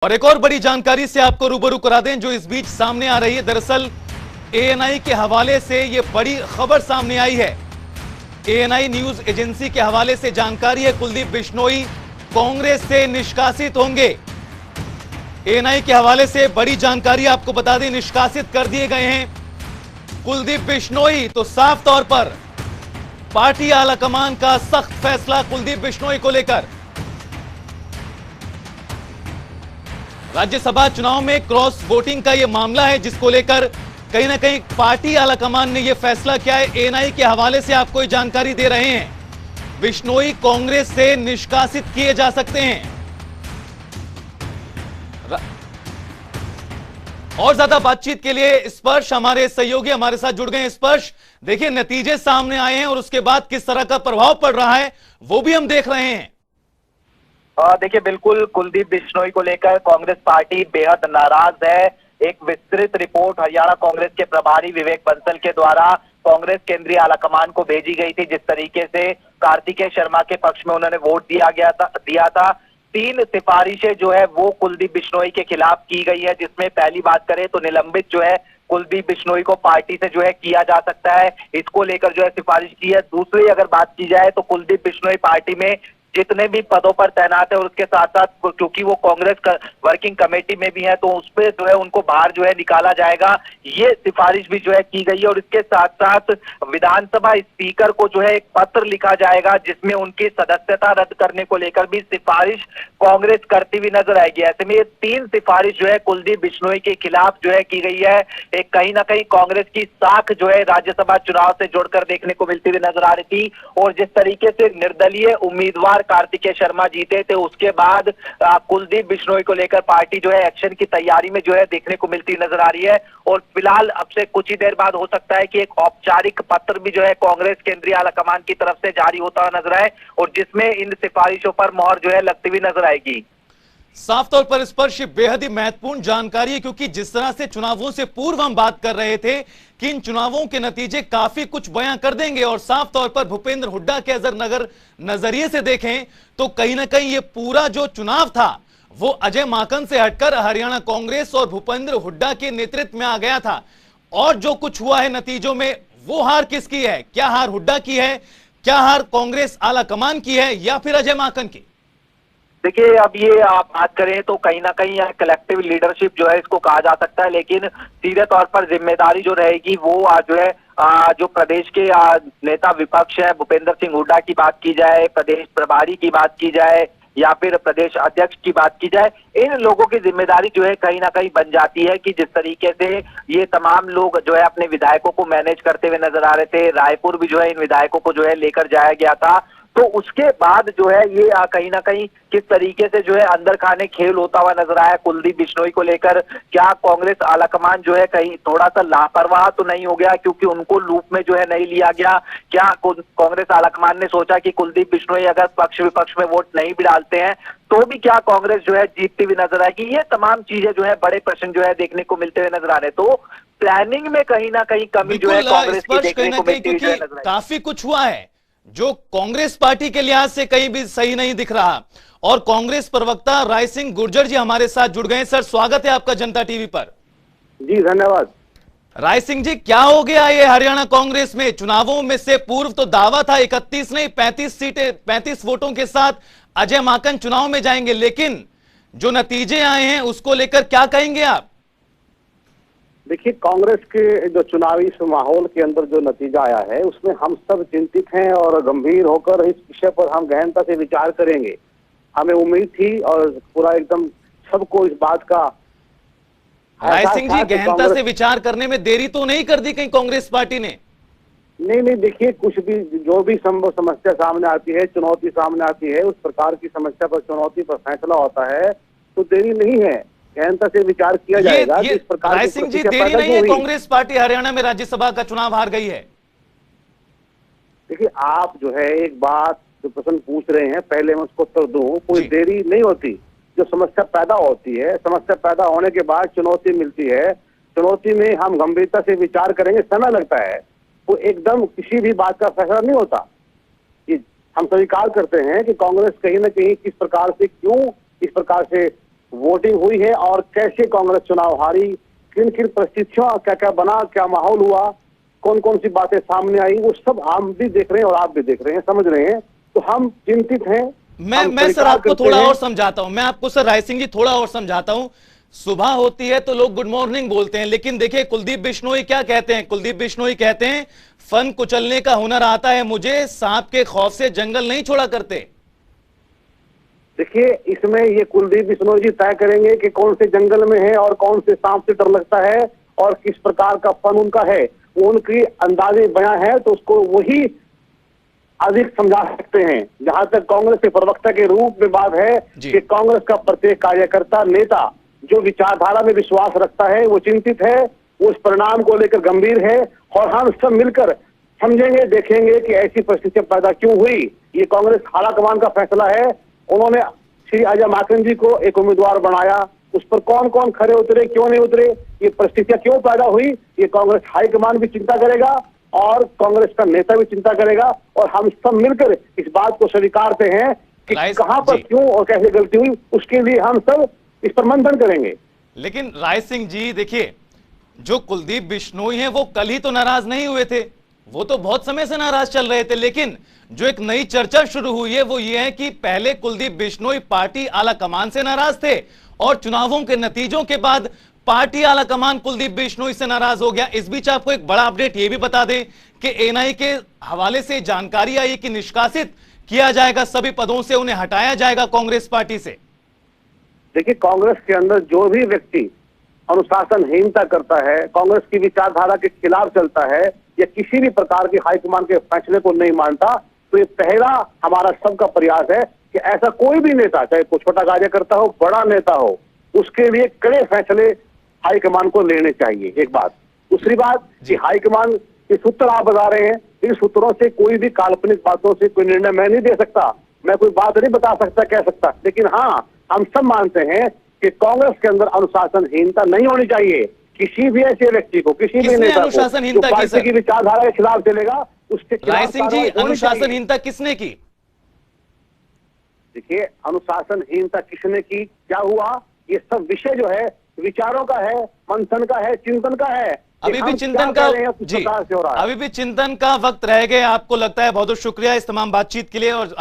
और एक और बड़ी जानकारी से आपको रूबरू करा दें जो इस बीच सामने आ रही है। दरअसल एएनआई के हवाले से ये बड़ी खबर सामने आई है। एएनआई न्यूज एजेंसी के हवाले से जानकारी है, कुलदीप बिश्नोई कांग्रेस से निष्कासित होंगे। एएनआई के हवाले से बड़ी जानकारी आपको बता दें, निष्कासित कर दिए गए हैं कुलदीप बिश्नोई। तो साफ तौर पर पार्टी आलाकमान का सख्त फैसला कुलदीप बिश्नोई को लेकर। राज्यसभा चुनाव में क्रॉस वोटिंग का यह मामला है जिसको लेकर कहीं ना कहीं पार्टी आलाकमान ने यह फैसला किया है। एएनआई के हवाले से आपको ये जानकारी दे रहे हैं, बिश्नोई कांग्रेस से निष्कासित किए जा सकते हैं। और ज्यादा बातचीत के लिए स्पर्श हमारे सहयोगी हमारे साथ जुड़ गए हैं। स्पर्श, देखिए नतीजे सामने आए हैं और उसके बाद किस तरह का प्रभाव पड़ रहा है वो भी हम देख रहे हैं। देखिए, बिल्कुल कुलदीप बिश्नोई को लेकर कांग्रेस पार्टी बेहद नाराज है। एक विस्तृत रिपोर्ट हरियाणा कांग्रेस के प्रभारी विवेक बंसल के द्वारा कांग्रेस केंद्रीय आलाकमान को भेजी गई थी। जिस तरीके से कार्तिकेय शर्मा के पक्ष में उन्होंने वोट दिया था 3 सिफारिशें जो है वो कुलदीप बिश्नोई के खिलाफ की गई है, जिसमें पहली बात करें तो निलंबित जो है कुलदीप बिश्नोई को पार्टी से जो है किया जा सकता है, इसको लेकर जो है सिफारिश की है। दूसरी अगर बात की जाए तो कुलदीप बिश्नोई पार्टी में जितने भी पदों पर तैनात है और उसके साथ साथ क्योंकि वो कांग्रेस वर्किंग कमेटी में भी है तो उस पर जो है उनको बाहर जो है निकाला जाएगा, ये सिफारिश भी जो है की गई है। और इसके साथ साथ विधानसभा स्पीकर को जो है एक पत्र लिखा जाएगा जिसमें उनकी सदस्यता रद्द करने को लेकर भी सिफारिश कांग्रेस करती हुई नजर आएगी। ऐसे में ये 3 सिफारिश जो है कुलदीप बिश्नोई के खिलाफ जो है की गई है। एक कहीं ना कहीं कांग्रेस की साख जो है राज्यसभा चुनाव से जोड़कर देखने को मिलती हुई नजर आ रही थी। और जिस तरीके से निर्दलीय उम्मीदवार कार्तिकेय शर्मा जीते थे उसके बाद कुलदीप बिश्नोई को लेकर पार्टी जो है एक्शन की तैयारी में जो है देखने को मिलती नजर आ रही है। और फिलहाल अब से कुछ ही देर बाद हो सकता है कि एक औपचारिक पत्र भी जो है कांग्रेस केंद्रीय आलाकमान की तरफ से जारी होता हुआ नजर आए और जिसमें इन सिफारिशों पर मोहर जो है लगती हुई नजर आएगी। साफ तौर पर स्पर्श बेहद ही महत्वपूर्ण जानकारी है, क्योंकि जिस तरह से चुनावों से पूर्व हम बात कर रहे थे कि इन चुनावों के नतीजे काफी कुछ बयां कर देंगे और साफ तौर पर भूपेंद्र हुड्डा के अगर नजरिए से देखें तो कहीं ना कहीं ये पूरा जो चुनाव था वो अजय माकन से हटकर हरियाणा कांग्रेस और भूपेंद्र हुड्डा के नेतृत्व में आ गया था। और जो कुछ हुआ है नतीजों में, वो हार किसकी है? क्या हार हुड्डा की है? क्या हार कांग्रेस आलाकमान की है या फिर अजय माकन की? देखिए, अब ये आप बात करें तो कहीं ना कहीं कलेक्टिव लीडरशिप जो है इसको कहा जा सकता है, लेकिन सीधे तौर पर जिम्मेदारी जो रहेगी वो जो है जो प्रदेश के नेता विपक्ष है भूपेंद्र सिंह हुड्डा की बात की जाए, प्रदेश प्रभारी की बात की जाए या फिर प्रदेश अध्यक्ष की बात की जाए, इन लोगों की जिम्मेदारी जो है कहीं ना कहीं बन जाती है कि जिस तरीके से ये तमाम लोग जो है अपने विधायकों को मैनेज करते हुए नजर आ रहे थे। रायपुर भी जो है इन विधायकों को जो है लेकर जाया गया था, तो उसके बाद जो है ये कहीं ना कहीं किस तरीके से जो है अंदर खाने खेल होता हुआ नजर आया कुलदीप बिश्नोई को लेकर। क्या कांग्रेस आलाकमान जो है कहीं थोड़ा सा लापरवाह तो नहीं हो गया क्योंकि उनको लूप में जो है नहीं लिया गया? क्या कांग्रेस आलाकमान ने सोचा कि कुलदीप बिश्नोई अगर पक्ष विपक्ष में वोट नहीं भी डालते हैं तो भी क्या कांग्रेस जो है जीतती हुई नजर आएगी? ये तमाम चीजें जो है बड़े प्रश्न जो है देखने को मिलते हुए नजर आ रहे। तो प्लानिंग में कहीं ना कहीं कमी जो है कांग्रेस की देखने को मिलती हुई नजर आ रही। काफी कुछ हुआ है जो कांग्रेस पार्टी के लिहाज से कहीं भी सही नहीं दिख रहा। और कांग्रेस प्रवक्ता राय सिंह गुर्जर जी हमारे साथ जुड़ गए। सर, स्वागत है आपका जनता टीवी पर। जी धन्यवाद। राय सिंह जी, क्या हो गया ये हरियाणा कांग्रेस में? चुनावों में से पूर्व तो दावा था 31 नहीं 35 सीटें 35 वोटों के साथ अजय माकन चुनाव में जाएंगे, लेकिन जो नतीजे आए हैं उसको लेकर क्या कहेंगे आप? देखिए, कांग्रेस के जो चुनावी माहौल के अंदर जो नतीजा आया है उसमें हम सब चिंतित हैं और गंभीर होकर इस विषय पर हम गहनता से विचार करेंगे। हमें उम्मीद थी और पूरा एकदम सबको इस बात का राय सिंह जी, गहनता से विचार करने में देरी तो नहीं कर दी कहीं कांग्रेस पार्टी ने? नहीं, देखिए, कुछ भी जो भी संभव समस्या सामने आती है, चुनौती सामने आती है, उस प्रकार की समस्या पर चुनौती पर फैसला होता है तो देरी नहीं है, गहनता से विचार किया जाएगा। इस प्रकार राय सिंह जी, देरी नहीं है? कांग्रेस पार्टी हरियाणा में राज्यसभा का चुनाव हार गई है। देखिए, आप जो है एक बात जो प्रश्न पूछ रहे हैं पहले मैं उसको उत्तर दूं। कोई देरी नहीं होती। जो समस्या पैदा होती है, समस्या पैदा होने के बाद चुनौती मिलती है, चुनौती में हम गंभीरता से विचार करेंगे, समय लगता है, वो एकदम किसी भी बात का फैसला नहीं होता। कि हम स्वीकार करते हैं कि कांग्रेस कहीं ना कहीं किस प्रकार से क्यों इस प्रकार से वोटिंग हुई है और कैसे कांग्रेस चुनाव हारी, किन किन परिस्थितियों क्या क्या बना, क्या माहौल हुआ, कौन कौन सी बातें सामने आई, वो सब हम भी देख रहे हैं और आप भी देख रहे हैं, समझ रहे हैं। तो हम चिंतित हैं। मैं सर आपको थोड़ा और समझाता हूं, मैं आपको सर राय सिंह जी थोड़ा और समझाता हूं। सुबह होती है तो लोग गुड मॉर्निंग बोलते हैं, लेकिन देखिए कुलदीप बिश्नोई क्या कहते हैं। कुलदीप बिश्नोई कहते हैं फन कुचलने का हुनर आता है मुझे, सांप के खौफ से जंगल नहीं छोड़ा करते। देखिए, इसमें ये कुलदीप बिश्नोई जी तय करेंगे कि कौन से जंगल में है और कौन से सांप से डर लगता है और किस प्रकार का फन उनका है, वो उनकी अंदाजे बयां है, तो उसको वही अधिक समझा सकते हैं। जहां तक कांग्रेस के प्रवक्ता के रूप में बात है कि कांग्रेस का प्रत्येक कार्यकर्ता, नेता जो विचारधारा में विश्वास रखता है वो चिंतित है, वो उस परिणाम को लेकर गंभीर है और हम सब मिलकर समझेंगे, देखेंगे कि ऐसी परिस्थितियां पैदा क्यों हुई। ये कांग्रेस हाईकमान का फैसला है। उन्होंने श्री अजय माकन जी को एक उम्मीदवार बनाया, उस पर कौन कौन खड़े उतरे, क्यों नहीं उतरे, ये परिस्थितियां क्यों पैदा हुई, ये कांग्रेस हाईकमान भी चिंता करेगा और कांग्रेस का नेता भी चिंता करेगा और हम सब मिलकर इस बात को स्वीकारते हैं कि कहां पर क्यों और कैसे गलती हुई, उसके लिए हम सब इस पर मंथन करेंगे। लेकिन राय सिंह जी देखिए, जो कुलदीप बिश्नोई हैं वो कल ही तो नाराज नहीं हुए थे, वो तो बहुत समय से नाराज चल रहे थे। लेकिन जो एक नई चर्चा शुरू हुई है वो ये है कि पहले कुलदीप बिश्नोई पार्टी आला कमान से नाराज थे और चुनावों के नतीजों के बाद पार्टी आला कमान कुलदीप बिश्नोई से नाराज हो गया। इस बीच आपको एक बड़ा अपडेट ये भी बता दें कि एनआई के हवाले से जानकारी आई कि निष्कासित किया जाएगा सभी पदों से, उन्हें हटाया जाएगा कांग्रेस पार्टी से। देखिए, कांग्रेस के अंदर जो भी व्यक्ति अनुशासनहीनता करता है, कांग्रेस की विचारधारा के खिलाफ चलता है या किसी भी प्रकार की हाईकमान के फैसले को नहीं मानता, तो ये पहला हमारा सबका प्रयास है कि ऐसा कोई भी नेता, चाहे कोई छोटा कार्यकर्ता हो, बड़ा नेता हो, उसके लिए कड़े फैसले हाईकमान को लेने चाहिए। एक बात। दूसरी बात कि हाईकमान के सूत्र आप बता रहे हैं, इन सूत्रों से कोई भी काल्पनिक बातों से कोई निर्णय मैं नहीं दे सकता, मैं कोई बात नहीं बता सकता, कह सकता। लेकिन हाँ, हम सब मानते हैं कि कांग्रेस के अंदर अनुशासनहीनता नहीं होनी चाहिए। किसी भी ऐसे व्यक्ति को, किसी भी नेता को जो पार्टी की विचारधारा के खिलाफ चलेगा, उसके खिलाफ। राय सिंह जी, अनुशासनहीनता किसने की? देखिए, अनुशासनहीनता किसने की, क्या हुआ, ये सब विषय जो है विचारों का है, मंथन का है, चिंतन का है। अभी भी चिंतन का जी, अभी भी चिंतन का वक्त रह गया आपको लगता है। बहुत बहुत शुक्रिया इस तमाम बातचीत के लिए। और